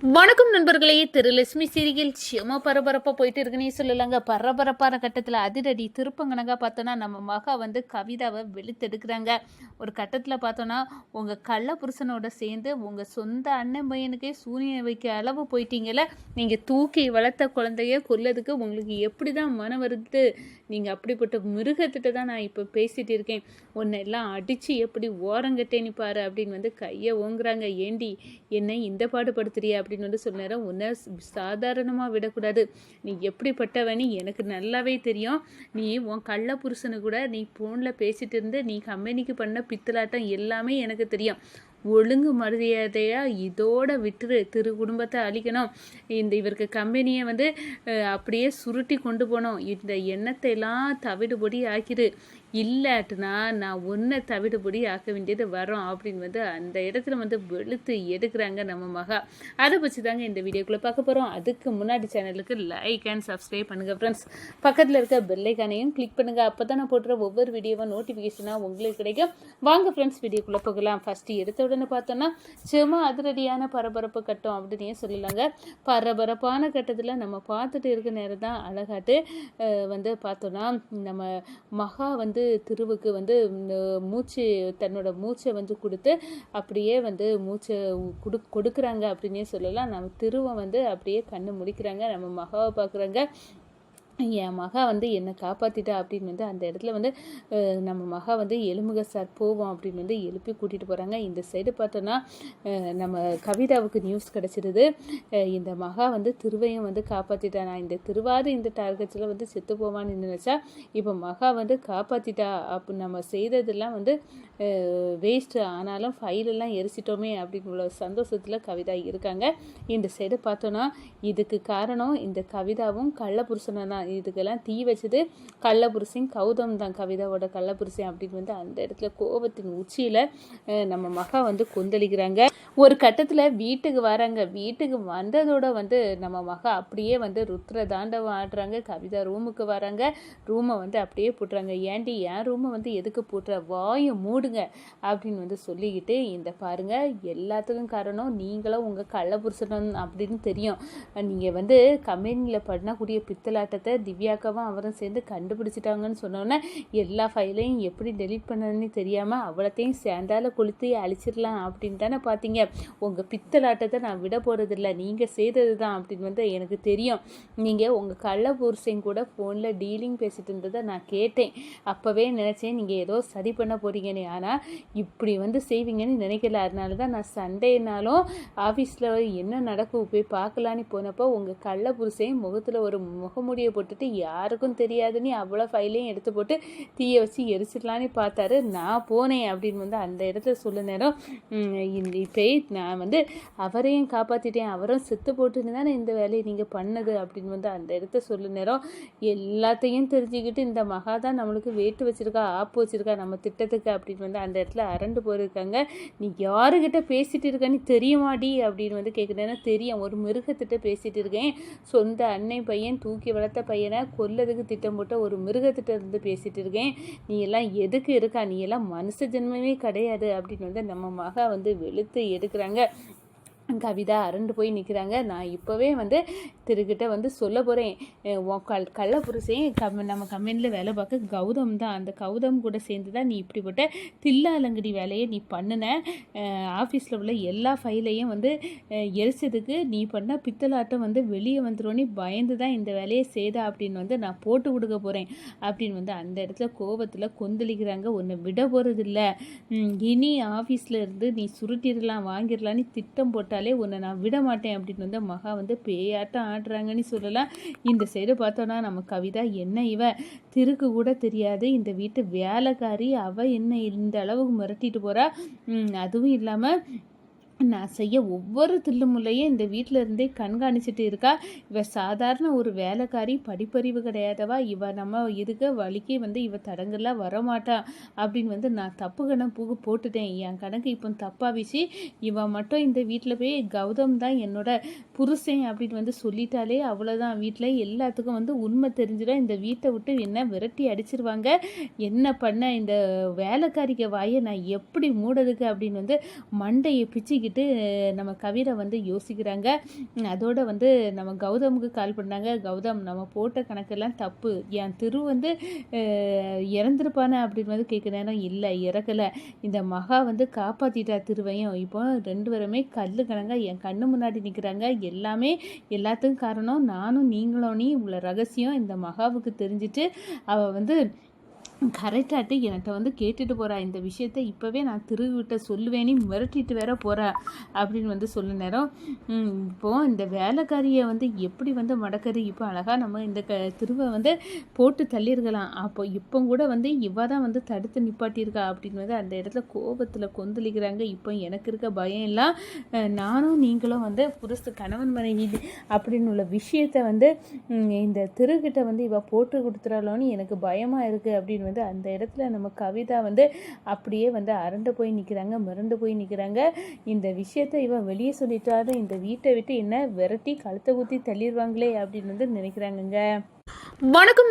வணக்கம் நண்பர்களே. லட்சுமி சீரியல் செம பரபரப்பாக போயிட்டு இருக்குன்னே சொல்லலாங்க. பரபரப்பான கட்டத்தில் அதிரடி திருப்பங்கனங்க பார்த்தோன்னா நம்ம மகா கவிதாவை வெளுத்தெடுக்கிறாங்க. ஒரு கட்டத்தில் பார்த்தோன்னா உங்கள் கள்ள புருஷனோட சேர்ந்து உங்கள் சொந்த அண்ணன் பையனுக்கே சூனியம் வைக்க அளவு போயிட்டீங்கல்ல. நீங்கள் தூக்கி வளர்த்த குழந்தைய கொல்லதுக்கு உங்களுக்கு எப்படி தான் மனம் வருது? நீங்கள் அப்படிப்பட்ட மிருகத்திட்ட தான் நான் இப்போ பேசிகிட்டு இருக்கேன். உன்னை எல்லாம் அடித்து எப்படி ஓரங்கட்டேன்னு பாரு அப்படின்னு கையை ஓங்குறாங்க. ஏண்டி என்னை இந்த பாடுபடுத்துறியா அப்படின்னு சொன்னார். உன்னை சாதாரணமாக விடக்கூடாது. நீ எப்படிப்பட்டவனி எனக்கு நல்லாவே தெரியும். நீ உன் கள்ள புருஷனு கூட நீ ஃபோனில் பேசிகிட்டு இருந்து நீ கம்பெனிக்கு பண்ண பித்தலாட்டம் எல்லாமே எனக்கு தெரியும். ஒழுங்கு மரியாதையாக இதோட விட்டுரு. குடும்பத்தை அழிக்கணும். இவருக்கு கம்பெனியை அப்படியே சுருட்டி கொண்டு போனோம். இந்த எண்ணத்தை எல்லாம் தவிடுபொடி ஆக்கிடு. இல்லாட்டுனா நான் ஒன்றை தவிடுபொடி ஆக்க வேண்டியது வரோம் அப்படின்னு அந்த இடத்துல வெளுத்து எடுக்கிறாங்க நம்ம மகா. அதை பற்றி தாங்க இந்த வீடியோக்குள்ளே பார்க்க போகிறோம். அதுக்கு முன்னாடி சேனலுக்கு லைக் அண்ட் சப்ஸ்கிரைப் பண்ணுங்கள் ஃப்ரெண்ட்ஸ். பக்கத்தில் இருக்க பெல்லைக்கானையும் கிளிக் பண்ணுங்கள். அப்போ தான் நான் போடுற ஒவ்வொரு வீடியோவும் நோட்டிஃபிகேஷனாக உங்களுக்கு கிடைக்கும். வாங்க ஃப்ரெண்ட்ஸ் வீடியோக்குள்ளே போகலாம். ஃபஸ்ட்டு எடுத்த உடனே பார்த்தோன்னா சும்மா அதிரடியான பரபரப்பு கட்டம் அப்படின்னே சொல்லலாங்க. பரபரப்பான கட்டத்தில் நம்ம பார்த்துட்டு இருக்க நேரம் தான் அழகாட்டு பார்த்தோன்னா நம்ம மகா திருவுக்கு தன்னோட மூச்சை கொடுத்து அப்படியே மூச்சை கொடுக்குறாங்க அப்படின்னே சொல்லலாம். நம்ம திருவை அப்படியே கண்ணு முடிக்கிறாங்க. நம்ம மகாவை பார்க்குறாங்க. என் மகா என்னை காப்பாற்றிட்டா அப்படின்னு அந்த இடத்துல நம்ம மகா எலுமுக சார் போவோம் அப்படின்னு எழுப்பி கூட்டிகிட்டு போகிறாங்க. இந்த சைடு பார்த்தோன்னா நம்ம கவிதாவுக்கு நியூஸ் கிடச்சிருது. இந்த மகா திருவையும் காப்பாற்றிட்டா. நான் இந்த திருவாது இந்த டார்கெட்ஸில் செத்து போவான்னு நினச்சா இப்போ மகா காப்பாற்றிட்டா. அப்போ நம்ம செய்ததெல்லாம் வேஸ்ட்டு. ஆனாலும் ஃபைலெல்லாம் எரிச்சிட்டோமே அப்படின்னு சந்தோஷத்தில் கவிதா இருக்காங்க. இந்த சைடு பார்த்தோன்னா இதுக்கு காரணம் இந்த கவிதாவும் கள்ளப்புருஷனை தான். இதுக்கெல்லாம் தீ வச்சது கள்ளப்புருஷன் கௌதம் தான். கவிதாவோட கள்ளப்புருஷன் அப்படின்னு அந்த இடத்துல கோபத்தின் உச்சியில் நம்ம மகா கொந்தளிக்கிறாங்க. ஒரு கட்டத்தில் வீட்டுக்கு வராங்க. வீட்டுக்கு வந்ததோட நம்ம மகா அப்படியே ருத்ர தாண்டவம் ஆடுறாங்க. கவிதா ரூமுக்கு வராங்க. ரூமை அப்படியே போட்டுறாங்க. ஏன்டி என் ரூமை எதுக்கு போட்டுற? வாயை மூடுங்க அப்படின்னு சொல்லிக்கிட்டு இந்த பாருங்க எல்லாத்துக்கும் காரணம் நீங்களும் உங்கள் கள்ளப்புருஷன் அப்படின்னு தெரியும். நீங்கள் கம்பெனியில் பண்ணக்கூடிய பித்தலாட்டத்தை திவ்யாக்காவும் அவரும் சேர்ந்து கண்டுபிடிச்சிட்டாங்கன்னு சொன்னோன்னே எல்லா ஃபைலையும் எப்படி டெலீட் பண்ணணும்னு தெரியாமல் அவ்வளோத்தையும் சேந்தால கொளுத்தி அழிச்சிடலாம் அப்படின்னு தானே பார்த்தீங்க. உங்கள் பித்தலாட்டத்தை நான் விட போகிறதில்ல. நீங்கள் செய்தது தான் அப்படின்னு எனக்கு தெரியும். நீங்கள் உங்கள் கள்ள புருஷன் கூட ஃபோனில் டீலிங் பேசிட்டு இருந்ததை நான் கேட்டேன். அப்போவே நினச்சேன் நீங்கள் ஏதோ சரி பண்ண போகிறீங்கன்னு. ஆனால் இப்படி செய்வீங்கன்னு நினைக்கல. அதனால தான் நான் சண்டேனாலும் ஆஃபீஸில் என்ன நடக்கும் போய் பார்க்கலான்னு போனப்போ உங்கள் கள்ள புருஷன் முகத்தில் ஒரு முகமுடியை போட்டுட்டு யாருக்கும் தெரியாதுன்னு அவ்வளோ ஃபைலையும் எடுத்து போட்டு தீயை வச்சு எரிச்சிடலான்னு பார்த்தாரு. நான் போனேன் அப்படின்னு அந்த இடத்துல சொல்ல நேரம் இப்போ நான் அவரையும் காப்பாற்றிட்டேன். அவரும் செத்து போட்டுன்னு தானே இந்த வேலையை நீங்கள் பண்ணது அப்படின்னு அந்த இடத்த சொல்ல நேரம் எல்லாத்தையும் தெரிஞ்சுக்கிட்டு இந்த மகா தான் நம்மளுக்கு வேட்டு வச்சுருக்கா, ஆப்பு வச்சுருக்கா நம்ம திட்டத்துக்கு அப்படின்னு அந்த இடத்துல அரண்டு போயிருக்காங்க. நீ யாருக்கிட்ட பேசிகிட்டு இருக்கன்னு தெரியுமாடி அப்படின்னு கேட்குறேன்னா தெரியும். ஒரு மிருகத்திட்ட பேசிகிட்டு இருக்கேன். சொந்த அன்னை பையன் தூக்கி வளர்த்த பையனை கொல்லதுக்கு திட்டம் போட்ட ஒரு மிருகத்திட்ட இருந்து பேசிட்டு இருக்கேன். நீ எல்லாம் எதுக்கு இருக்கா? நீ எல்லாம் மனுஷ ஜென்மமே கிடையாது அப்படின்னு நம்ம மகா வெளுத்து எடுக்கிறாங்க. கவிதா அரண்டு போய் நிற்கிறாங்க. நான் இப்போவே திருக்கிட்ட சொல்ல போகிறேன். கள்ள புருஷன் நம்ம கம்பெனியில் வேலை பார்க்க கௌதம் தான். அந்த கௌதம் கூட சேர்ந்து தான் நீ இப்படிப்பட்ட தில்லாலங்கடி வேலையை நீ பண்ணின. ஆஃபீஸில் உள்ள எல்லா ஃபைலையும் எரிச்சதுக்கு நீ பண்ண பித்தலாட்டம் வெளியே வந்துடும் பயந்து தான் இந்த வேலையை செய்தா அப்படின்னு நான் போட்டு கொடுக்க போகிறேன் அப்படின்னு அந்த இடத்துல கோபத்தில் கொந்தளிக்கிறாங்க. ஒன்று விட போகிறதில்ல. இனி ஆஃபீஸில் இருந்து நீ சுருட்டிடலாம் வாங்கிடலான்னு திட்டம் போட்டால் உன்னை நான் விட மாட்டேன் அப்படின்னு மகா பேயாட்டம் ஆடுறாங்கன்னு சொல்லலாம். இந்த சைடு பார்த்தோன்னா நம்ம கவிதா என்ன இவ திருக்கு கூட தெரியாது இந்த வீட்டு வேலைக்காரி, அவ என்ன இந்த அளவுக்கு மிரட்டிட்டு போறா. அதுவும் இல்லாமல் நான் செய்ய ஒவ்வொரு தில்லுமுள்ளையும் இந்த வீட்டில் இருந்தே கண்காணிச்சுட்டு இருக்கா. இவ சாதாரண ஒரு வேலைக்காரி, படிப்பறிவு கிடையாதவா. இவ நம்ம இருக்க வழிக்கு இவ தடங்கெல்லாம் வரமாட்டா அப்படின்னு நான் தப்பு கணக்கு போட்டுட்டேன். என் கணக்கு இப்போ தப்பாவிச்சு. இவ மட்டும் இந்த வீட்டில் போய் கௌதம் தான் என்னோட புருஷன் அப்படின்னு சொல்லிட்டாலே அவ்வளோதான். வீட்டில் எல்லாத்துக்கும் உண்மை தெரிஞ்சிடும். இந்த வீட்டை விட்டு என்ன விரட்டி அடிச்சிருவாங்க. என்ன பண்ண இந்த வேலைக்காரிக்க வாயை நான் எப்படி மூடதுக்கு அப்படின்னு மண்டையை பிச்சுக்கிட்டு சொல்லிட்டு நம்ம கவிதை வந்து யோசிக்கிறாங்க. அதோட வந்து நம்ம கௌதமுக்கு கால் பண்ணாங்க. கௌதம், நம்ம போட்ட கணக்கெல்லாம் தப்பு. என் திரு வந்து இறந்துருப்பானே அப்படின்னு வந்து கேட்க நேரம், இல்லை இறக்கலை, இந்த மகா வந்து காப்பாற்றிட்டா திருவையும். இப்போ 2 பேருமே கல்லு கணங்க என் கண்ணு முன்னாடி நிற்கிறாங்க. எல்லாத்துக்கும் காரணம் நானும் நீங்களும். உள்ள ரகசியம் இந்த மகாவுக்கு தெரிஞ்சிட்டு அவள் வந்து கரெக்டாட்டு என்கிட்ட வந்து கேட்டுட்டு போகிறா. இந்த விஷயத்த இப்போவே நான் திருவிட்ட சொல்லுவேனே, மிரட்டிட்டு வேற போகிறா அப்படின்னு வந்து சொல்ல நேரம், இப்போது இந்த வேலைக்காரியை வந்து எப்படி வந்து மடக்கறி. இப்போ அழகாக நம்ம இந்த திருவை வந்து போட்டு தள்ளியிருக்கலாம். அப்போ இப்போ கூட வந்து இவ தான் வந்து தடுத்து நிப்பாட்டியிருக்கா அப்படின்னு வந்து அந்த இடத்துல கோபத்தில் கொந்தளிக்கிறாங்க. இப்போ எனக்கு இருக்க பயம் எல்லாம் நானும் நீங்களும் வந்து கணவன் மனைவி அப்படின்னு உள்ள விஷயத்த வந்து இந்த திருக்கிட்ட வந்து இவ போட்டு கொடுத்துறாளோன்னு எனக்கு பயமாக இருக்குது அப்படின்னு வந்து அந்த இடத்துல நம்ம கவிதா வந்து அப்படியே வந்து அரண்டு போய் நிற்கிறாங்க, மிரண்டு போய் நிற்கிறாங்க. இந்த விஷயத்த இவ வெளியே சொல்லிட்டாலும் இந்த வீட்டை விட்டு என்ன விரட்டி கழுத்தை குத்தி தள்ளிடுவாங்களே அப்படின்னு வந்து நினைக்கிறாங்கங்க. வணக்கம்.